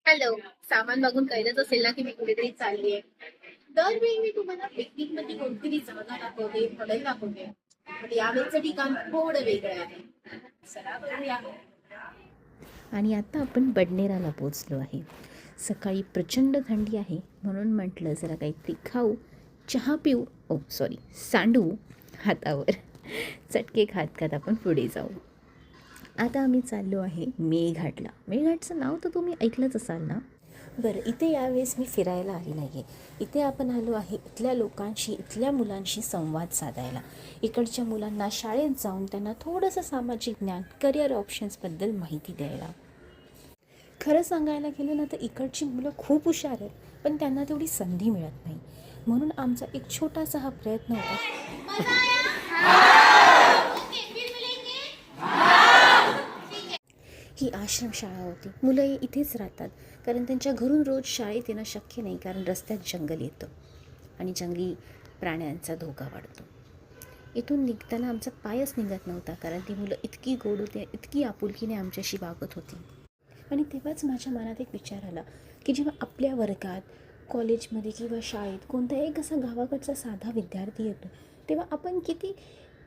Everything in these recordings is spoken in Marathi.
हॅलो. सामान बघून कळलंच असेल ना की मी कुठेतरी चालली आहे. दरवेळी मी तुम्हाला पिकनिक मध्ये कोणतरी जागा दाखवते, हॉटेल दाखवते, पण यावेळेचं ठिकाण थोडं वेगळं आहे. चला बघूया. आणि आता आपण बडनेराला पोचलो आहे. सकाळी प्रचंड थंडी आहे म्हणून म्हटलं जरा काहीतरी खाऊ, चहा पिऊ, सॉरी सांडू हातावर. चटके खात खात आपण पुढे जाऊ. आता आम्ही चाललो आहे मेळघाटला. मेळघाटचं नाव तर तुम्ही ऐकलंच असाल ना. बरं, इथे यावेळेस मी फिरायला आली नाही आहे. इथे आपण आलो आहे इथल्या लोकांशी, इथल्या मुलांशी संवाद साधायला. इकडच्या मुलांना शाळेत जाऊन त्यांना थोडंसं सामाजिक ज्ञान, करिअर ऑप्शन्सबद्दल माहिती द्यायला. खरं सांगायला गेलं ना तर इकडची मुलं खूप हुशार आहेत, पण त्यांना तेवढी संधी मिळत नाही. म्हणून आमचा एक छोटासा हा प्रयत्न होता. ही आश्रमशाळा होती. मुलं इथेच राहतात कारण त्यांच्या घरून रोज शाळेत येणं शक्य नाही, कारण रस्त्यात जंगल येतं आणि जंगली प्राण्यांचा धोका वाढतो. इथून निघताना आमचा पायच निघत नव्हता, कारण ती मुलं इतकी गोड होती, इतकी आपुलकीने आमच्याशी वागत होती. आणि तेव्हाच माझ्या मनात एक विचार आला की जेव्हा आपल्या वर्गात, कॉलेजमध्ये किंवा शाळेत कोणताही एक असा गावाकडचा साधा विद्यार्थी येतो, तेव्हा आपण किती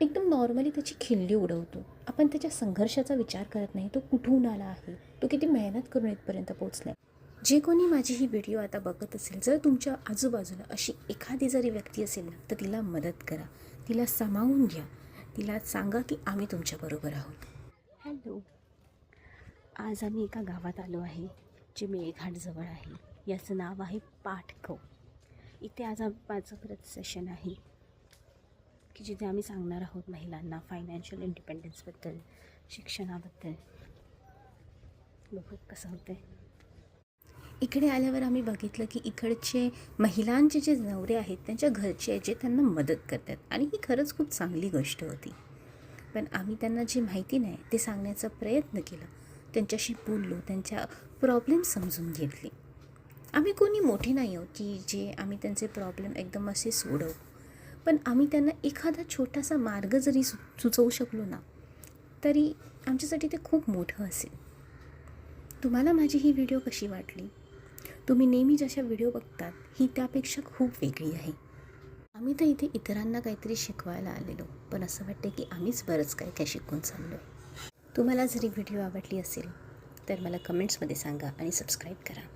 एकदम नॉर्मली त्याची खिल्ली उडवतो. आपण त्याच्या संघर्षाचा विचार करत नाही, तो कुठून आला आहे, तो किती मेहनत करून इथपर्यंत पोचला आहे. जे कोणी माझी ही व्हिडिओ आता बघत असेल, जर तुमच्या आजूबाजूला अशी एखादी जरी व्यक्ती असेल ना, तर तिला मदत करा, तिला सामावून घ्या, तिला सांगा की आम्ही तुमच्याबरोबर आहोत. हॅलो. आज आम्ही एका गावात आलो आहे जे मेळघाटजवळ आहे. याचं नाव आहे पाटखव. इथे आज माझं परत सेशन आहे की जिथे आम्ही सांगणार आहोत महिलांना फायनान्शियल इंडिपेंडन्सबद्दल, शिक्षणाबद्दल. बघू कसं होतं. इकडे आल्यावर आम्ही बघितलं की इकडचे महिलांचे जे नवरे आहेत त्यांच्या घरचे जे त्यांना मदत करतात, आणि ही खरंच खूप चांगली गोष्ट होती. पण आम्ही त्यांना जी माहिती नाही ते सांगण्याचा प्रयत्न केला, त्यांच्याशी बोललो, त्यांच्या प्रॉब्लेम समजून घेतले. आम्ही कोणी मोठे नाही आहोत की जे आम्ही त्यांचे प्रॉब्लेम एकदम असे सोडवू, पण आम्ही त्यांना एखादा छोटासा मार्ग जरी सुचवू शकलो ना, तरी आमच्यासाठी ते खूप मोठं असेल. तुम्हाला माझी ही व्हिडिओ कशी वाटली? तुम्ही नेहमी जशा व्हिडिओ बघतात, ही त्यापेक्षा खूप वेगळी आहे. आम्ही तर इथे इतरांना काहीतरी शिकवायला आलेलो, पण असं वाटतं की आम्हीच बरंच काय काय शिकून चाललो आहे. तुम्हाला जरी व्हिडिओ आवडली असेल तर मला कमेंट्समध्ये सांगा आणि सबस्क्राईब करा.